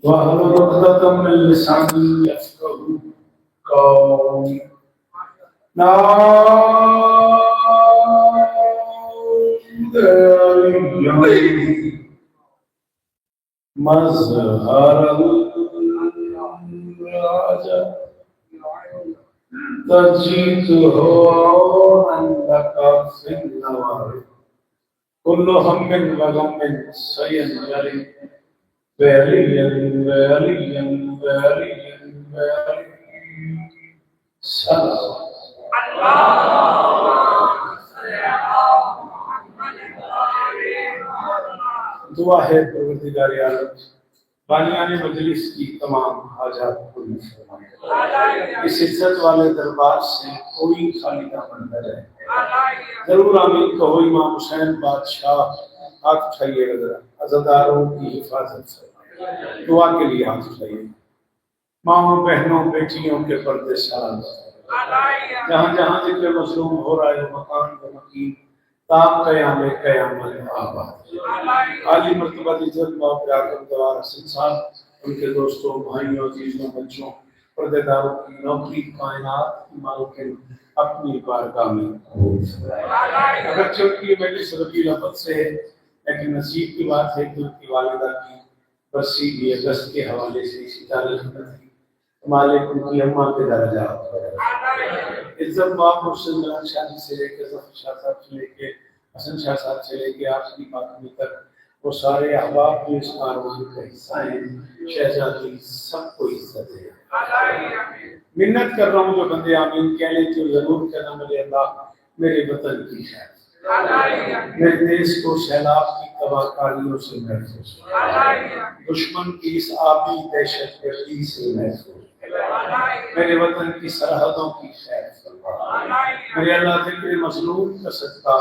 واحلل عقدة من لساني يفقهوا قولي. مظهر العجب تجده عندك في النوار كل هم وغم سينجلي ويليا ويليا ويليا ويليا سلام دعا ہے پروردگار عالم بانیان مجلس کی تمام حاجات پوری فرمائے. اس عزت والے دربار سے کوئی خالی نہ بنتا جائے. ضرور آمین کہو. امام حسین بادشاہ ہاتھ اٹھائیے گا ذرا. عزاداروں کی حفاظت سے دعا کے لیے ہاتھ اٹھائیے. ماؤں بہنوں بیٹیوں کے پردے سلام. جہاں جہاں ذکر مظلوم ہو رہا ہے مکان و مکین تاب قیام قیامت آباد. عالی مرتبہ عزت موقع آکر دوار حسن صاحب ان کے دوستوں بھائیوں عزیزوں بچوں پردے داروں کی نوکری کائنات کی مالکن اپنی بارگاہ میں اگرچہ ان کی مجلس ربیع الاول سے ہے لیکن نصیب کی بات ہے کہ ان کی والدہ کی برسی 20 اگست کے حوالے سے اسی تاریخ میں تھی. مالک ان کی اماں کے درجات عزت باب مرشد ملان شاہ سے لے کے ظفر شاہ صاحب سے لے کے حسن شاہ صاحب سے لے کے آخری فاطمی تک وہ سارے احباب جو اس کاروان کا حصہ ہیں شہزادی سب کو عزت ہے. منت کر رہا ہوں جو بندے آمین کہہ لیں تو ضرور کہنا میرے اللہ میرے وطن کی خیر میرے دیش کو سیلاب کی تباہ کاریوں سے محفوظ دشمن کی اس آبی دہشت گردی سے محفوظ میرے وطن کی سرحدوں کی خیر میرے اللہ ذکر مظلوم کا صدقہ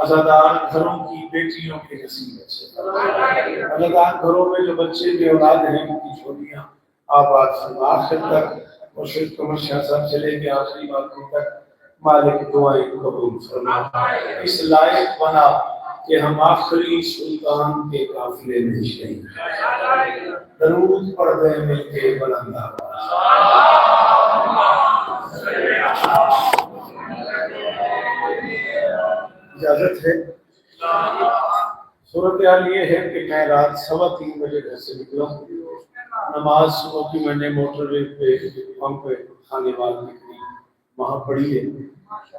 عزادار گھروں کی بیٹیوں کے نصیبت سے عزادار گھروں میں جو بچے بے اولاد ہیں ان کی چھوٹیاں آباد فرما. آخر تک مرشد قمر شاہ صاحب سے لے کے آخری باتوں تک مالک دعائیں قبول فرما. اس لائق بنا کہ ہم آخری سلطان کے قافلے میں شریک درود پڑھتے مل کے بلند آواز. اجازت ہے. صورتحال یہ ہے کہ میں رات 3:15 بجے گھر سے نکلا. نماز صبح کی میں نے موٹر وے پہ پمپ پہ کھانے والا نکلی وہاں پڑھی ہے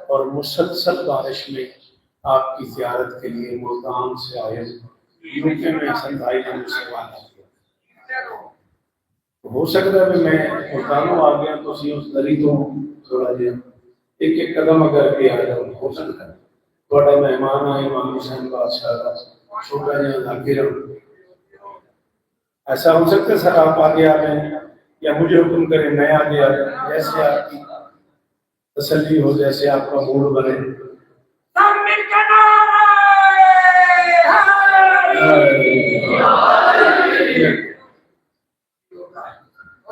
اور مسلسل بارش میں آپ کی زیارت کے لیے ملتان سے آئے. یوکے میں حسن بھائی نے مجھ سے وعدہ کیا ہو سکتا ہے کہ میں ملتانوں آ گیا تو اسی اس دری تو تھوڑا جہا ایک ایک قدم اگر کے آ جاؤ ہو سکتا ہے بڑا مہمان آئے امام حسین بادشاہ کا چھوٹا جہاں دھاگے رہو. ایسا ہو سکتا ہے سر آپ آگے آ جائیں یا مجھے حکم کریں میں آگے آ جاؤں جیسے آپ کی تسلی ہو جیسے آپ کا موڈ بنے.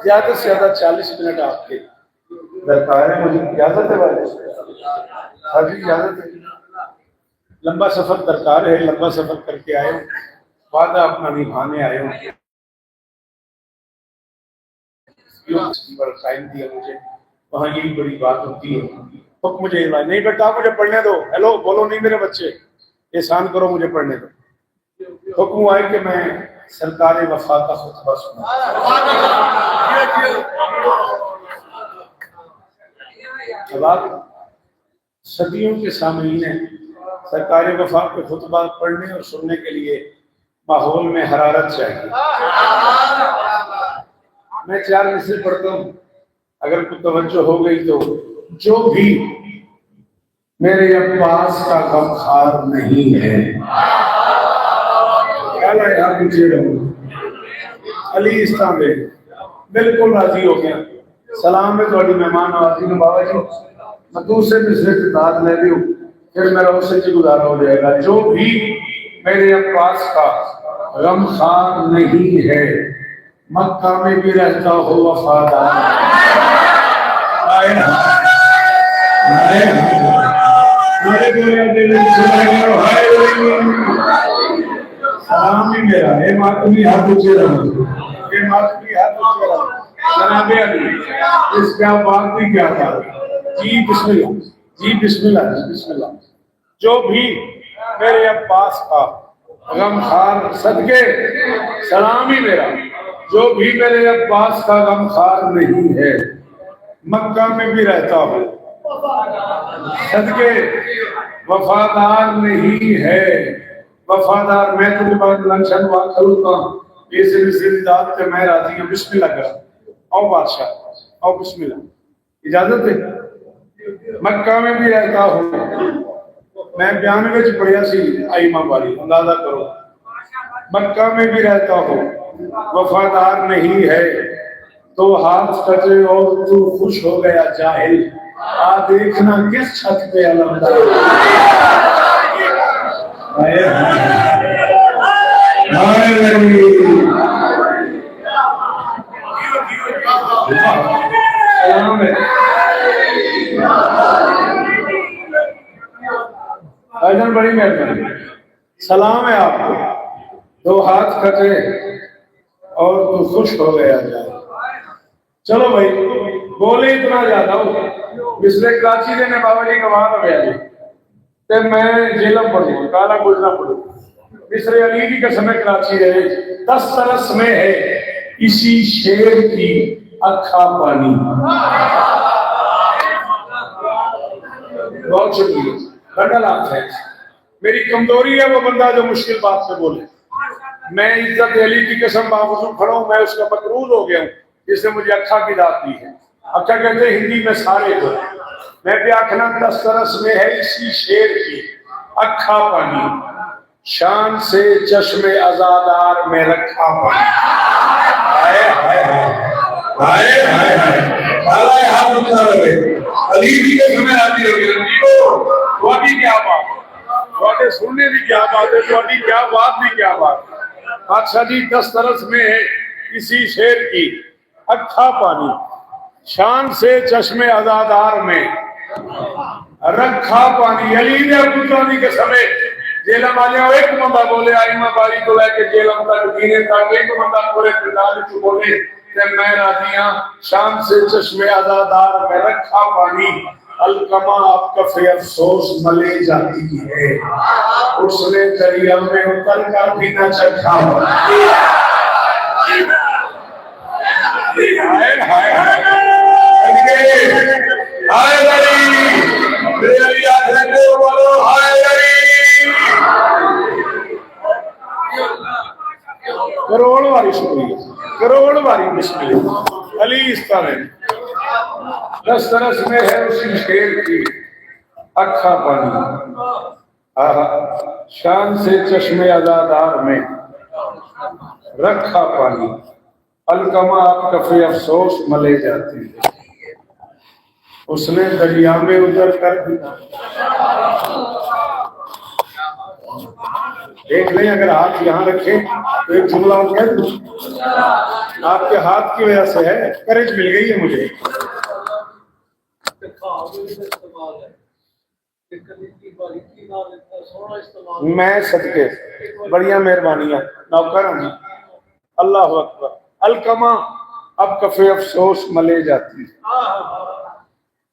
زیادہ سے زیادہ 40 منٹ آپ کے درکار ہے. مجھے اجازت ہے بھائی ہاں جی اجازت ہے. لمبا سفر درکار ہے. لمبا سفر کر کے آئے ہوں وعدہ اپنا نبھانے آئے ہوں. بڑا ٹائم دیا مجھے وہاں یہی بڑی بات ہوتی ہے. حکم مجھے نہیں بیٹا مجھے پڑھنے دو. ہیلو بولو نہیں میرے بچے احسان کرو مجھے پڑھنے دو. حکم آئے کہ میں سرکار وفا کا خطبہ سنا. اب آپ صدیوں کے سامعین ہیں. سرکار وفا کے خطبہ پڑھنے اور سننے کے لیے ماحول میں حرارت چاہیے. میں 4 مصرع پڑھتا ہوں اگر کوئی توجہ ہو گئی تو جو بھی میرے عباس کا غمخوار نہیں ہے علی استانبے بالکل راضی ہو گیا. سلام ہے تھوڑی مہمان آواتی نے بابا جی میں دوسرے مصرع کی داد لے لی ہوں پھر میرا اس سے گزارا ہو جائے گا. جو بھی میرے عباس کا غمخوار نہیں ہے مکہ میں بھی رہتا ہو وفادار. سلام ہی میرا ہے ماتمی ہاتھ اونچے رہو یہ ماتمی ہاتھ اونچے رہو جناب علی اس کا بات بھی کیا تھا جی بسم اللہ جی بسم اللہ جی بسم اللہ جو بھی میرے عباس کا غمخوار صدقے سلام ہی میرا جو بھی میرے عباس کا غمخوار نہیں ہے مکہ میں بھی رہتا ہوں صدقے وفادار نہیں ہے وفادار میں تجھے بات لنچن بات کروں یہ صرف زنداد کے میں راضی ہوں بسم اللہ کرا او بادشاہ او بسم اللہ اجازت ہے مکہ میں بھی رہتا ہوں میں 92 پڑھیا سی آئیمہ والی اندازہ کرو مکہ میں بھی رہتا ہوں وفادار نہیں ہے تو ہاتھ کٹے اور تو خوش ہو گیا جاہل آ دیکھنا کس چھت پہ علمدار ایجن بڑی مہربانی سلام ہے آپ کو دو ہاتھ کٹے اور تو خوش ہو گیا جائے چلو بھائی بولے اتنا زیادہ ہو مسلے کراچی دینے بابا جی کا وہاں گیا جی تو میں جیلم پڑھوں کالا گزنا پڑھوں مصر علی کی قسم کراچی رہے 10 سرس میں ہے اسی شیر کی اکھا پانی بہت شکریہ بڑا لاکھ ہے میری کمزوری ہے وہ بندہ جو مشکل بات سے بولے میں عزت علی کی قسم باوجود کھڑا ہوں میں اس کا مقروض ہو گیا ہوں جس نے مجھے اکھا کی داد دی ہے اکھا کہتے ہیں ہندی میں سارے کو میں بھی آخنا 10 سرس میں ہے اسی شیر کی اکھا پانی شان سے چشم ازادار میں رکھا پانی ہائے ہائے ہائے ہائے ہائے ہاتھ اٹھا رہے علی بھی کے سمے آتی رہی واقعی کیا بات واقعی سننے بھی کیا بات ہے واقعی کیا بات بھی کیا بات بادشاہ جی 10 سرس میں ہے اسی شیر کی اکھا پانی شان سے چشم ازادار میں رکھا پانی علی نے ابوطانی کے سمے جیلم والے ایک بندہ بولے آئمہ باری کو لے کے جیلم تک دینے تک ایک بندہ پورے کردار کو بولے کہ میں راضی ہوں شان سے چشم ازادار میں رکھا پانی الکما آپ کا فی افسوس ملے جاتی ہے اس نے دریا میں اتر کر بھی نہ چکھا ہائے ہائے ہائے علی میرے علی آخر کو بولو ہائے علی کروڑ واری شکریہ کروڑ واری بسم اللہ علی اس طرح 10 سرس میں ہے اسی شیر کی اکھا پانی شان سے چشم ازادار میں رکھا پانی الکما آپ کا فی افسوس ملے جاتی ہے اس نے دریا میں اتر کر بھی دیکھ لیں اگر ہاتھ یہاں رکھیں تو ایک جملہ ہو گیا آپ کے ہاتھ کی وجہ سے ہے کرج مل گئی ہے مجھے میں صدقے بڑیاں مہربانیاں نوکر ہوں جی اللہ اکبر الکما اب کفے افسوس ملے جاتی ہے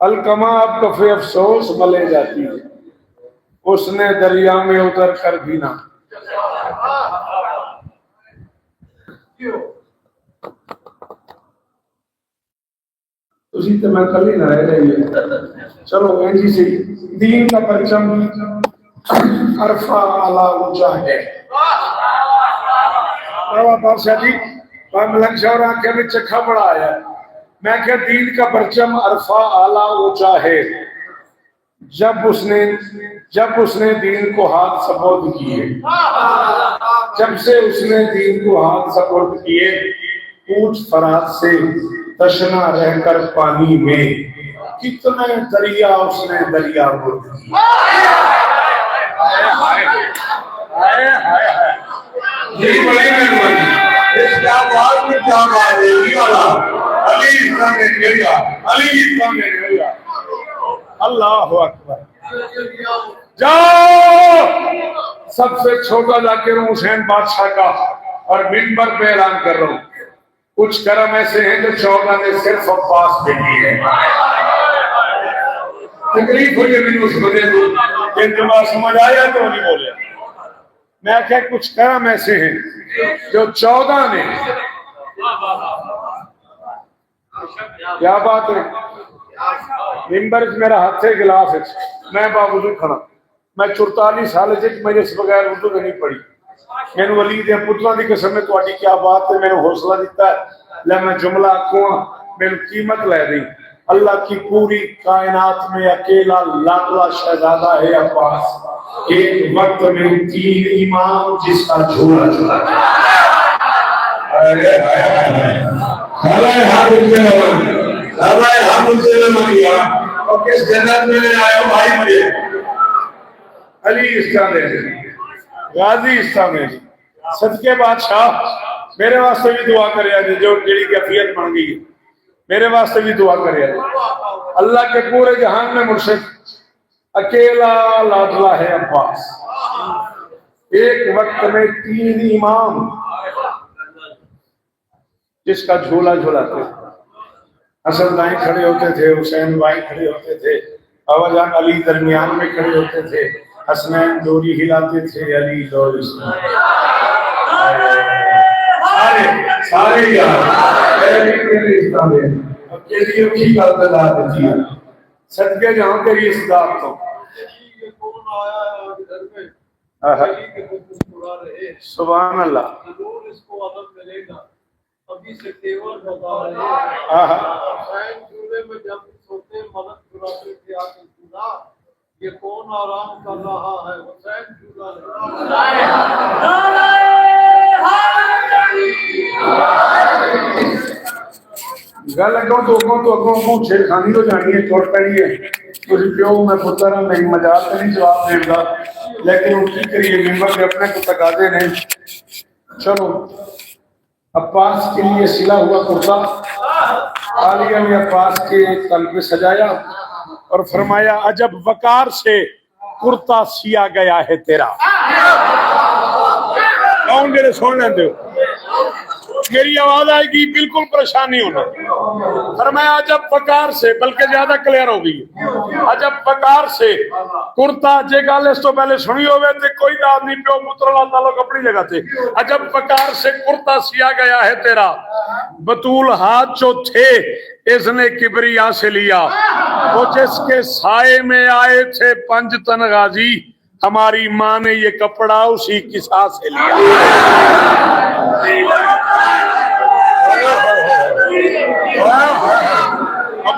الکما اب کفے افسوس ملے جاتی ہے اس نے دریا میں اتر کر بھی نہ اسی تو میں کل ہی نہ رہ رہی ہے چلو جی سے دین کا پرچم عرفہ اعلیٰ اونچا ہے بادشاہ جی ملنگ شاہ آنکھیں میں چکھا پڑا آیا میں کہ دین کا پرچم عرفہ اعلیٰ اونچا ہے جب اس نے دین کو ہاتھ سپورٹ کیے جب سے اس نے دین کو ہاتھ سپورٹ کیے اونٹ فرات سے تشنا رہ کر پانی میں کتنے دریا اس نے دریا بول یہ بڑی مہربانی اس کیا بات میں کیا بات ہے علی اسلام نے اللہ اکبر جاؤ سب سے چھوٹا ذاکر ہوں حسین بادشاہ کا، اور منبر پہ اعلان کر رہا ہوں کچھ کرم ایسے ہیں جو 14 نے صرف عباس پہ کی ہے۔ تکلیف ہوئی ہے اس بندے کو کہ جمعہ سمجھ آیا تو نہیں بولے۔ میں کہ کچھ کرم ایسے ہیں جو 14 نے، کیا بات ہے، ممبر میرا ہاتھ ہے گلاس ہے، میں باوضو کھڑا، میں 44 سال سے مجلس بغیر اردو میں نہیں پڑھی، میں نے ولی دے پتراں دی قسم ہے تواڈی کیا بات ہے، میں نے حوصلہ دیتا ہے لے میں جملہ کوں میں نے قیمت لے دی۔ اللہ کی پوری کائنات میں اکیلا لاڈلا شہزادہ ہے عباس، ایک وقت میں 3 امام جس کا جھولا جھولا۔ اور کس جنت میں لے آئے ہو بھائی مجھے؟ علی اسلام ہے، غازی اسلام ہے، صدقے بادشاہ میرے واسطے بھی دعا کرے آج جو جیڑی کیفیت بن گئی ہے، میرے واسطے بھی دعا کرے آج۔ اللہ کے پورے جہان میں مرشد اکیلا لاڈلا ہے عباس، ایک وقت میں 3 امام جس کا جھولا جھولا تھے، حسن دائیں کھڑے ہوتے تھے، حسین بائیں کھڑے ہوتے تھے، ابا جان علی درمیان میں کھڑے ہوتے تھے، حسنین ڈوری ہلاتے تھے، علی ڈوری سارے صدقے جہاں تیری اصدار تو سبحان اللہ۔ ابھی سے تیور بتا رہے ہیں حسین جھولے میں جب سوتے مدد چراتے تھے آ کے خدا یہ کون آرام کر رہا ہے، حسین جھولا گل اگوں تو اگوں چھڑ خانی ہو جانی ہے، چوٹ پڑی ہے، مجھے پیو میں پتر ہوں، میری مجال سے نہیں جواب دے گا، لیکن وہ کی کریے ممبر کے اپنے کو تقاضے نہیں۔ چلو عباس کے لیے سلا ہوا کرتا عالیہ نے عباس کے تن پہ سجایا اور فرمایا عجب وقار سے کرتا سیا گیا ہے تیرا۔ کون میرے سونے دے میری آواز آئے گی، بالکل پریشان نہیں ہونا۔ فرمایا عجب وقار سے، بلکہ زیادہ کلیئر ہو گئی، عجب وقار سے کرتا جے گل اس تو پہلے سنی ہوئے تھے کوئی داد نہیں پیو پتر اللہ تعالیٰ اپنی جگہ تھے۔ عجب وقار سے کرتا سیا گیا ہے تیرا، بطول ہاتھ جو تھے اس نے کبریا سے لیا، وہ جس کے سائے میں آئے تھے 5 تن غازی، ہماری ماں نے یہ کپڑا اسی کسا سے لیا۔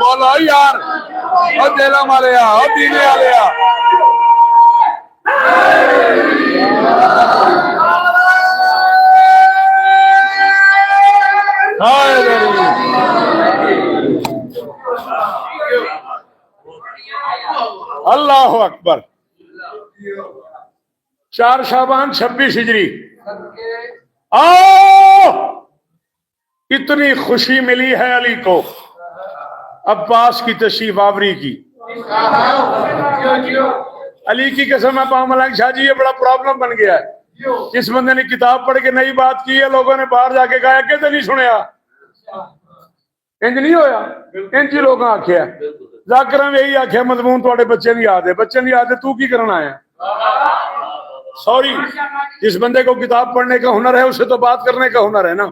بولو یار اور دینا مارے اور دینے والے اللہ اکبر۔ 4 شعبان 26 ہجری، آؤ اتنی خوشی ملی ہے علی کو عباس کی تشریف آوری کی۔ علی کی قسم ہے پاؤں ملنگ شاہ جی یہ بڑا پرابلم بن گیا ہے، جس بندے نے کتاب پڑھ کے نئی بات کی ہے لوگوں نے باہر جا کے کہا کہتے نہیں سنیا، انج نہیں ہویا، انج ہی لوگوں آکھیا ذاکرہ میں یہی آکھیا مضمون تواڈے بچے نہیں آدھے، بچے نہیں آدھے تو کی کرنا آیا؟ سوری، جس بندے کو کتاب پڑھنے کا ہنر ہے اسے تو بات کرنے کا ہنر ہے نا۔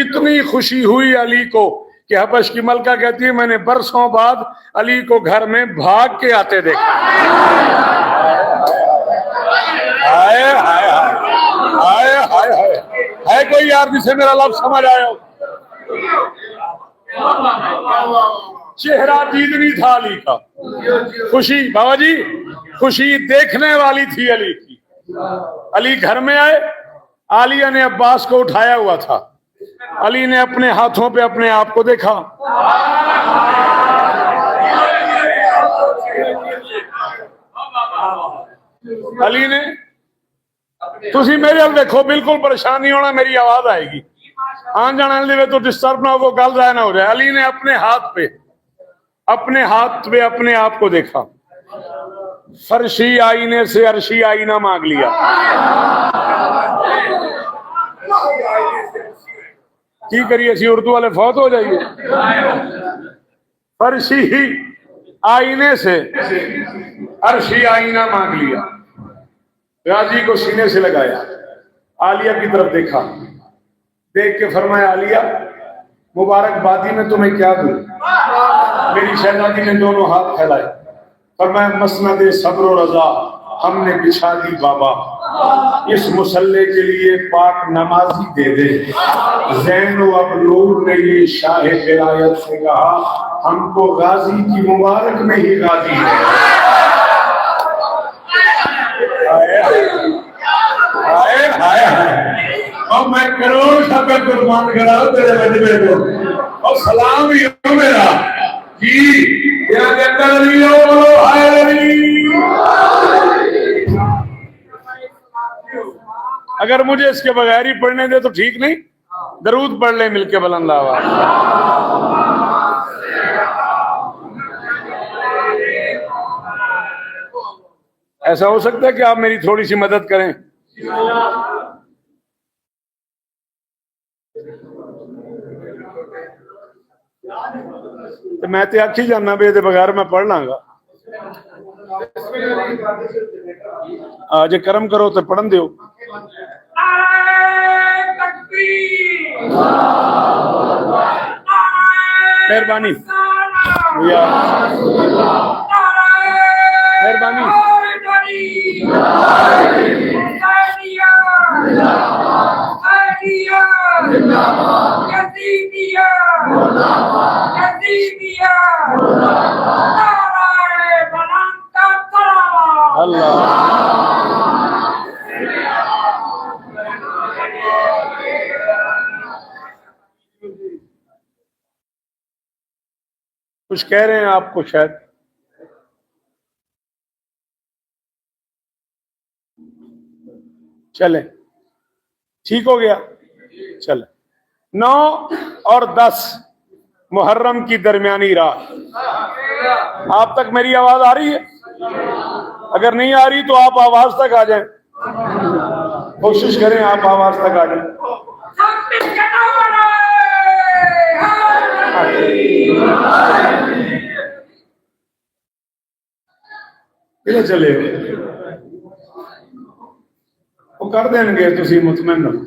اتنی خوشی ہوئی علی کو کہ حبش کی ملکہ کہتی ہے میں نے برسوں بعد علی کو گھر میں بھاگ کے آتے دیکھا۔ ہائے ہائے ہائے ہائے ہائے، ہے کوئی یار جسے میرا لفظ سمجھ آیا ہو؟ چہرہ دید نہیں تھا علی کا، خوشی بابا جی خوشی دیکھنے والی تھی علی کی۔ علی گھر میں آئے، عالیہ نے عباس کو اٹھایا ہوا تھا، علی نے اپنے ہاتھوں پہ اپنے آپ کو دیکھا، علی نے تسی میرے حال دیکھو بالکل پریشان نہیں ہونا، میری آواز آئے گی آن جانا لے تو ڈسٹرب نہ ہو، وہ گل ضائع نہ ہو جائے۔ علی نے اپنے ہاتھ پہ اپنے آپ کو دیکھا، فرشی آئینے سے عرشی آئینہ مانگ لیا. کی کریے سی اردو والے فوت ہو جائیے. فرشی ہی آئینے سے عرشی آئینہ مانگ لیا. غازی کو سینے سے لگایا, عالیہ کی طرف دیکھا, دیکھ کے فرمایا عالیہ مبارک بادی میں تمہیں کیا دوں. میری شہزادی نے دونوں ہاتھ پھیلائے, فرمایا مسند صبر و رضا ہم نے بچھا دی بابا, اس مسلح کے لیے پاک نمازی دے دے. زین و اب نور نے یہ شاہ ولایت سے کہا ہم کو غازی کی مبارک میں ہی غازی ہے. اور میں کروڑ شبہ قربان کرا تیرے مجمع کو, اور سلام ہی ہو میرا جی یہاں کے اندر علی ہو بولو ہائے علی. اگر مجھے اس کے بغیر ہی پڑھنے دے تو ٹھیک نہیں, درود پڑھ لیں مل کے بلند آواز. ایسا ہو سکتا ہے کہ آپ میری تھوڑی سی مدد کریں. تو میں تے آکھی جانا بے دے بغیر میں پڑھ لاں گا. آج کرم کرو تو پڑھن دیو. مہربانی مہربانی. اللہ کچھ کہہ رہے ہیں آپ کو شاید. چلیں ٹھیک ہو گیا. چلیں 9 اور 10 محرم کی درمیانی رات. آپ تک میری آواز آ رہی ہے؟ اگر نہیں آ رہی تو آپ آواز تک آ جائیں, کوشش کریں آپ آواز تک آ جائیں. چلے وہ کر دیں گے تسی مطمئن رہو.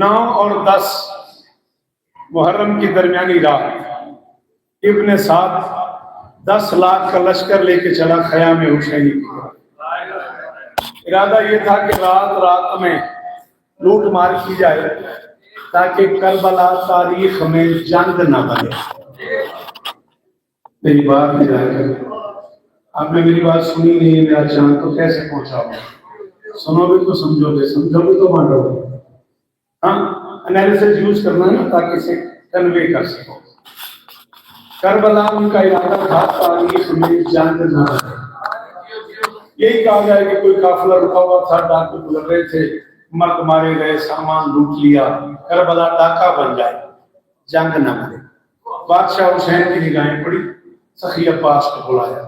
9 اور 10 محرم کی درمیانی رات ابن سعد 10 لاکھ کا لشکر لے کے چلا خیام حسینی کی طرف. ارادہ یہ تھا کہ رات میں لوٹ مار کی جائے تاکہ کربلا تاریخ میں جنگ نہ بنے. میری بات نہیں جائے, آپ نے میری بات سنی نہیں, میرا چاند تو کیسے پہنچاؤ. سنو گے تو سمجھو گے, سمجھو گے تو مانو گے. ہاں انالیسس یوز کرنا نا تاکہ اسے کنوے کر سکو. کربلا ان کا ارادہ تھا تاریخ میں جنگ نہ بنے. یہی کہا جائے کہ کوئی قافلہ رکا ہوا تھا, ڈاکو گزر رہے تھے, مرد مارے گئے, سامان لوٹ لیا, کربلا ڈاکہ بن جائے, جنگ نہ بنے. بادشاہ حسین کی نگاہیں پڑی, سخی عباس کو بلایا,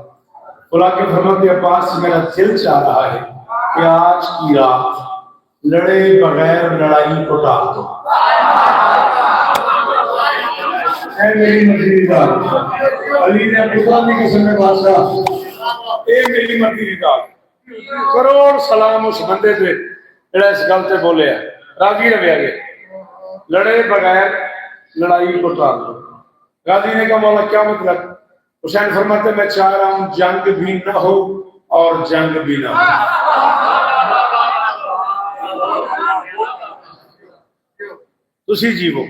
بلا کے فرماتے عباس میرا دل چاہ رہا ہے کہ آج کی رات لڑے بغیر لڑائی کو ڈال دو. اے میری مرضی ذات, علی نے خدا کی قسم ہے بادشاہ, اے میری مرضی ذات, کروڑ سلام اس بندے پہ جڑا اس گل تے بولے ہے. راضی رہے گے, لڑے بغیر لڑائی کو ڈال دو. غازی نے کہا مولا کیا مطلب؟ حسین فرماتے میں چاہ رہا ہوں جنگ بھی نہ ہو اور جنگ بھی نہ ہو. تسی جیو,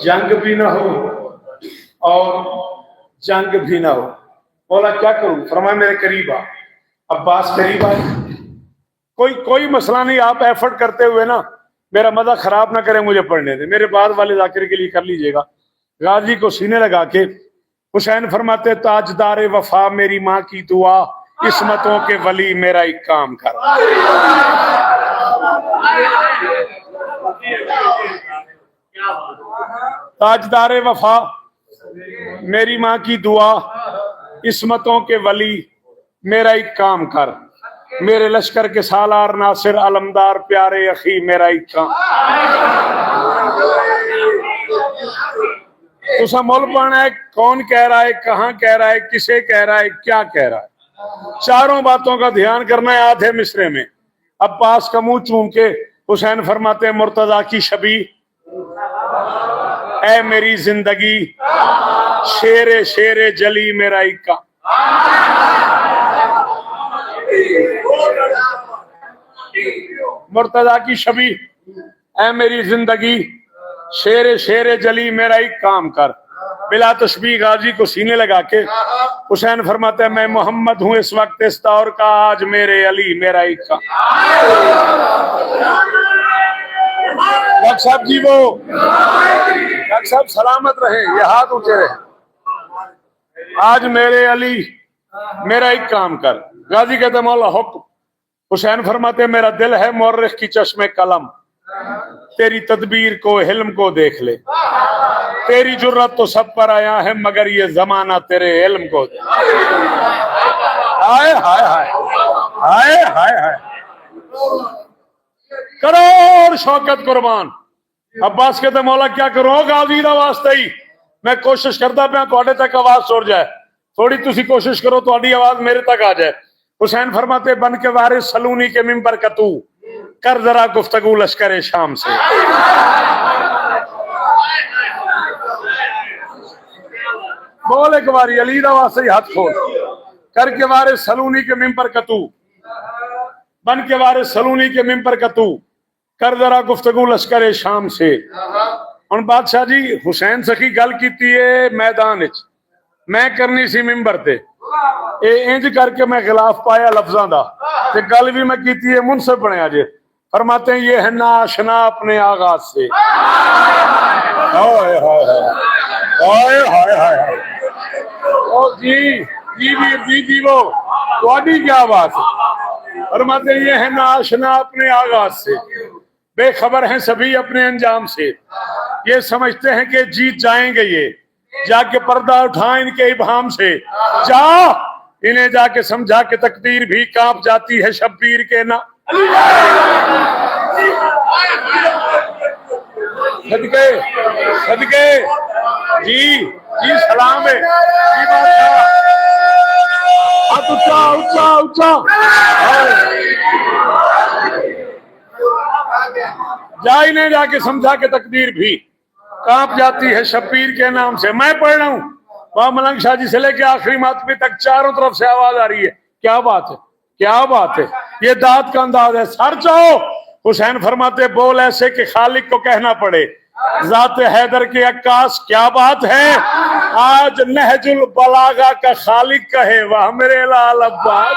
جنگ بھی نہ ہو اور جنگ بھی نہ ہو. مولا کیا کروں؟ فرمایا میرے قریب آ. عباس قریب آئے, کوئی مسئلہ نہیں, آپ ایفرٹ کرتے ہوئے نا میرا مزہ خراب نہ کریں, مجھے پڑھنے دیں, میرے بعد والے ذاکر کے لیے کر لیجئے گا. غازی کو سینے لگا کے حسین فرماتے تاجدار وفا میری ماں کی دعا, قسمتوں کے ولی میرا ایک کام کر. تاجدار وفا میری ماں کی دعا, قسمتوں کے ولی میرا ایک کام کر، میرے لشکر کے سالار ناصر علمدار پیارے اخی میرا ایک کام تو سا مول پانا ہے، کون کہہ رہا ہے، کہاں کہہ رہا ہے، کسے کہہ رہا ہے، کیا کہہ رہا ہے، چاروں باتوں کا دھیان کرنا ہے آدھے مصرے میں۔ عباس کا منہ چوم کے حسین فرماتے ہیں مرتضیٰ کی شبیہ اے میری زندگی، شیر شیر جلی میرا ایک کام۔ مرتضیٰ کی شبیہ اے میری زندگی، شیر شیر جلی میرا ایک کام کر۔ بلا تشبیہ غازی کو سینے لگا کے حسین فرماتا ہے میں محمد ہوں اس وقت اس دور کا، آج میرے علی میرا ایک کام۔ ڈاکٹر صاحب جی وہ ڈاکٹر صاحب سلامت رہے، یہ ہاتھ اونچے رہے، آج میرے علی میرا ایک کام کر۔ غازی کہتے مولا حکم۔ حسین فرماتے میرا دل ہے مورخ کی چشم قلم، تیری تدبیر کو حلم کو دیکھ لے، تیری جرت تو سب پر آیا ہے مگر یہ زمانہ تیرے علم کو دے۔ ہائے ہائے ہائے ہائے ہائے ہائے، کروڑ شوکت قربان۔ عباس کہتے مولا کیا کروں، غازی دا واسطے ہی میں کوشش کرتا پیا تواڈے تک آواز سور جائے، تھوڑی تسی کوشش کرو تواڈی آواز میرے تک آ جائے۔ حسین فرماتے بن کے وارث سلونی کے ممبر کا تو کر ذرا گفتگو لشکر شام سے۔ بول ایک باری علی دا واسطے ہی ہاتھ کھول، کر کے وارث سلونی کے ممبر کا تو، بن کے وارث سلونی کے ممبر کا تو کر ذرا گفتگو لشکر شام سے۔ ہن بادشاہ جی حسین سخی گل کیتی ہے میدان وچ، میں کرنی سی ممبر تے، اے انج کر کے میں خلاف پایا لفظاں دا تے گل بھی میں کیتی ہے منصف بنیا جے۔ فرماتے ہیں یہ ہے ناشنا اپنے آغاز سے۔ ہائے ہائے ہائے ہائے ہائے، او جی جی وہ تواڈی کیا بات ہے۔ فرماتے ہیں یہ ہے ناشنا اپنے آغاز سے، بے خبر ہیں سبھی اپنے انجام سے، یہ سمجھتے ہیں کہ جیت جائیں گے یہ، جا کے پردہ اٹھا ان کے ابہام سے، جا انہیں جا کے سمجھا کہ تقدیر بھی کانپ جاتی ہے شبیر کے نا۔ صدقے صدقے جی سلام ہے جی بادشاہ، ہاتھ اونچا اونچا اونچا، جا انہیں جا کے سمجھا کہ تقدیر بھی کانپ جاتی ہے شبیر کے نام سے۔ میں پڑھ رہا ہوں وہاں ملنگ شاہ جی سے لے کے آخری ماتمی تک چاروں طرف سے آواز آ رہی ہے، کیا بات ہے کیا بات ہے، یہ داد کا انداز ہے، سر چاہو۔ حسین فرماتے بول ایسے کہ خالق کو کہنا پڑے، ذات حیدر کے عکاس کیا بات ہے، آج نہج البلاغہ کا خالق کہے واہ میرے لال عباس۔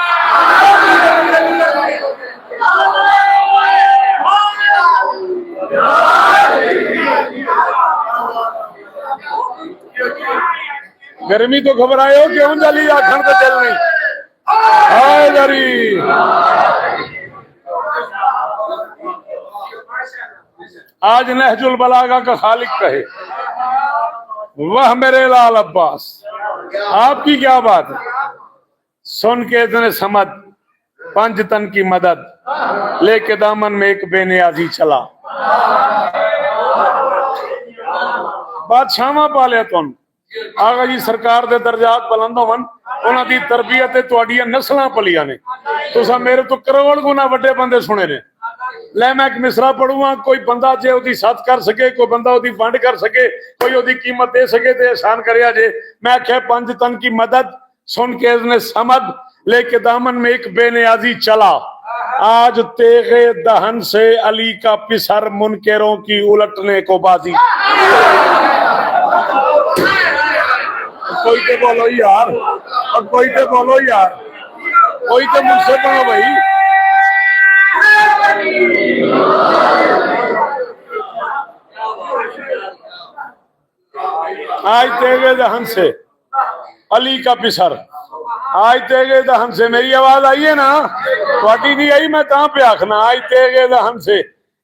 گرمی تو گھبرائے ہو کیوں جلی آخر تو چل نہیں ہائے دری۔ آج نہج البلاغہ کا خالق کہے واہ میرے لال عباس، آپ کی کیا بات ہے۔ سن کے اتنے سمد پنج تن کی مدد لے کے دامن میں ایک بے نیازی چلا، بادشاہاں پالیا تن آغا جی سرکار دے درجات بلند ہون، انہاں دی تربیت تواڈیاں نسلاں پلیاں نے، تساں میرے تو کروڑ گنا وڈے بندے سنے نے۔ لے میں ایک مصرع پڑھوں گا، کوئی بندہ جے او دی ساتھ کر سکے، کوئی بندہ او دی ونڈ کر سکے، کوئی او دی قیمت دے سکے تے احسان کریا جے۔ میں کہ پنج تن کی مدد سن کے اذن سمد لے کے دامن میں ایک بے نیازی چلا، آج تیغے دہن سے علی کا پسر منکروں کی الٹنے کو بازی۔ کوئی تے بولو یار، اور کوئی تے بولو یار، کوئی تے مجھ سے بولو بھائی۔ آج تیغے دہن سے علی کا پسر، آج تیغے دہن سے، میری آواز آئی ہے نا، تھوڑی نہیں آئی میں تاں پہ آکھنا، آج تیغے دہن سے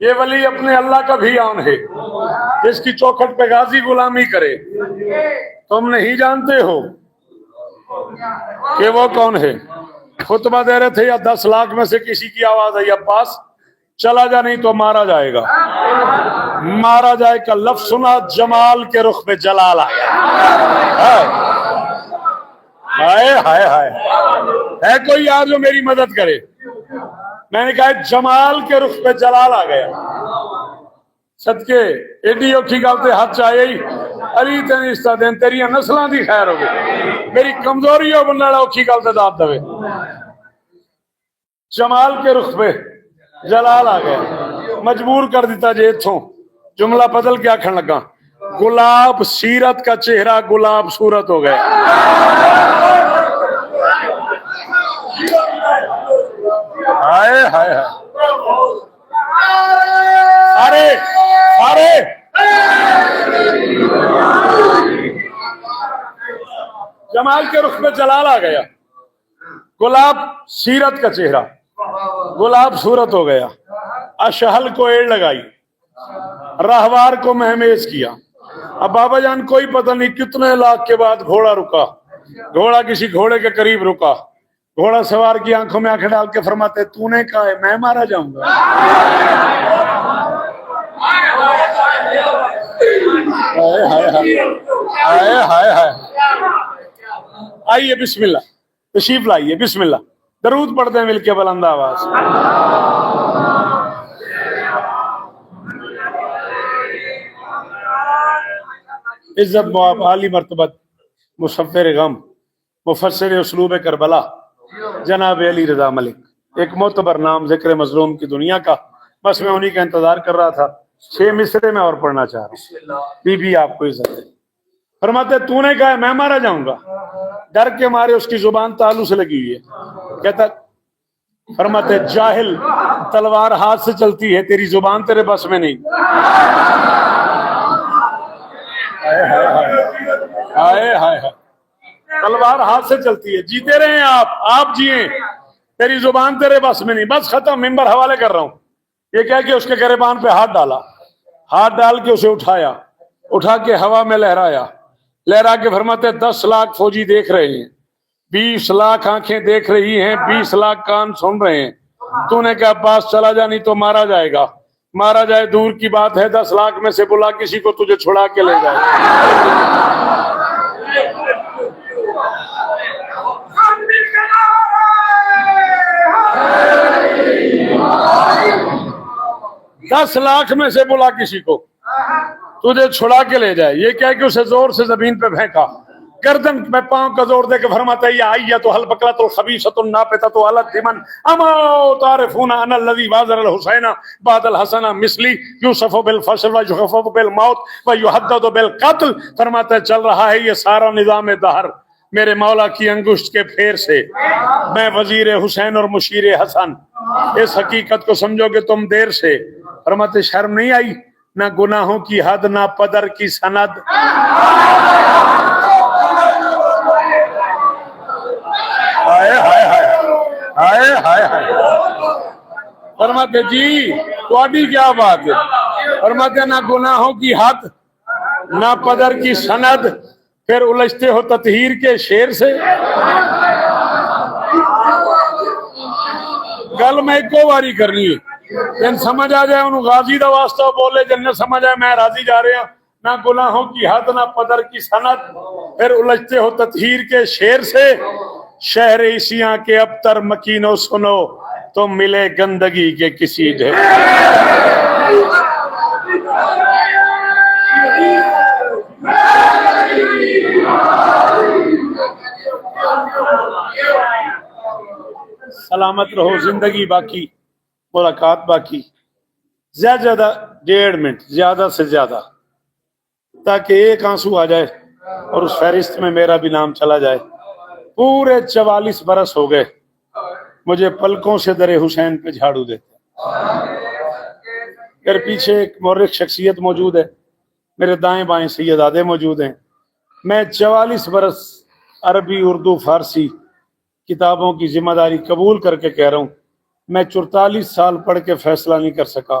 یہ ولی اپنے اللہ کا بھی آن ہے، جس کی چوکھٹ پہ غازی غلامی کرے۔ تم نہیں جانتے ہو کہ وہ کون ہے؟ خطبہ دے رہے تھے، یا 10 لاکھ میں سے کسی کی آواز آئی عباس چلا جا نہیں تو مارا جائے گا۔ مارا جائے کا لفظ سنا، جمال کے رخ پہ جلال آیا۔ ہائے ہائے ہائے، ہے کوئی یار جو میری مدد کرے؟ میں نے کہا جمال کے رخ پہ جلال آ گیا۔ صدقے ایڈی اوکھی گلتے ہاتھ چاہیے ہی علی تین استا دین تیری نسلاں دی خیر ہو گئی، میری کمزوری ہو بننا اوکھی گلتے داد دوے۔ جمال کے رخ پہ جلال آ گیا، مجبور کر دیتا جی اتھوں جملہ بدل کے آکھن لگا، گلاب سیرت کا چہرہ گلاب صورت ہو گیا۔ ہائے ہائے ہائے، سارے سارے جمال کے رخ پہ جلال آ گیا، گلاب سیرت کا چہرہ گلاب صورت ہو گیا۔ اشہل کو ایڑ لگائی، راہوار کو مہمیز کیا۔ اب بابا جان کوئی پتہ نہیں کتنے لاکھ کے بعد گھوڑا رکا، گھوڑا کسی گھوڑے کے قریب رکا، گھوڑا سوار کی آنکھوں میں آنکھیں ڈال کے فرماتے تو نے کہا ہے میں مارا جاؤں گا؟ آئیے بسم اللہ، تشریف لائیے، بسم اللہ، درود پڑھتے ہیں مل کے بلند آواز۔ عزت مواب عالی مرتبت مصفر غم مفسر اسلوب کربلا جناب علی رضا ملک، ایک معتبر نام ذکر مظلوم کی دنیا کا، بس میں انہی کا انتظار کر رہا تھا۔ 6 مصرے میں اور پڑھنا چاہ رہا ہوں۔ بی بی آپ کو عزت ہے، فرماتے تو نے کہا میں مارا جاؤں گا؟ ڈر کے مارے اس کی زبان تالو سے لگی ہوئی ہے، کہتا فرماتے جاہل تلوار ہاتھ سے چلتی ہے، تیری زبان تیرے بس میں نہیں۔ ہائے ہائے ہائے، تلوار ہاتھ سے چلتی ہے، جیتے رہیں آپ جیئیں، تیری زبان تیرے بس میں نہیں۔ بس ختم، ممبر حوالے کر رہا ہوں۔ یہ کہہ کے اس کے گریبان پہ ہاتھ ڈالا، ہاتھ ڈال کے اسے اٹھایا، اٹھا کے ہوا میں لہرایا، لہرا کے فرماتے 10 لاکھ فوجی دیکھ رہے ہیں، 20 لاکھ آنکھیں دیکھ رہی ہیں، 20 لاکھ کان سن رہے ہیں۔ تو نے کہا پاس چلا جا نہیں تو مارا جائے گا، مارا جائے دور کی بات ہے، 10 لاکھ میں سے بلا کسی کو تجھے چھڑا کے لے جائے۔ 10 لاکھ میں سے بلا کسی کو تجھے چھڑا کے لے جائے۔ یہ کہہ کہ اسے زور سے زمین پہ پھینکا، گردن میں پاؤں کا زور دے کے فرماتا ہے یا آئیہ تو حل بکلت الخبیثۃ الناپتۃ علت من اما تعرفون ان الذی بازر الحسین بعد الحسن مثلی یوسف بالفصل و یخفف بالموت و یحدد بالقتل۔ فرماتا ہے چل رہا ہے یہ سارا نظام دہر میرے مولا کی انگشت کے پھیر سے، میں وزیر حسین اور مشیر حسن، اس حقیقت کو سمجھو کہ تم دیر سے۔ فرماتے شرم نہیں آئی؟ نہ گناہوں کی حد، نہ پدر کی سند۔ ہائے ہائے ہائے ہائے ہائے، فرماتے جی تواڈی کیا بات ہے؟ فرماتے نہ گناہوں کی حد، نہ پدر کی سند، پھر الجھتے ہو تطہیر کے شیر سے۔ گل میں ایک واری کرنی ہے، جن سمجھ آ جائے انہوں غازی دا واسطہ بولے، جن نے سمجھ آئے میں راضی جا رہے ہیں۔ نہ گناہوں کی حد، نہ پدر کی سند، پھر الجھتے ہو تطہیر کے شیر سے۔ شہر عیسیاں کے ابتر مکینوں سنو، تم ملے گندگی کے کسی ڈھیر۔ سلامت رہو، زندگی باقی، ملاقات باقی، زیادہ زیادہ 1.5 منٹ زیادہ سے زیادہ، تاکہ ایک آنسو آ جائے اور اس فہرست میں میرا بھی نام چلا جائے۔ پورے 44 برس ہو گئے مجھے پلکوں سے در حسین پہ جھاڑو دیتے۔ میرے پیچھے ایک مورخ شخصیت موجود ہے، میرے دائیں بائیں سیدادے موجود ہیں۔ میں 44 برس عربی، اردو، فارسی کتابوں کی ذمہ داری قبول کر کے کہہ رہا ہوں، میں 44 سال پڑھ کے فیصلہ نہیں کر سکا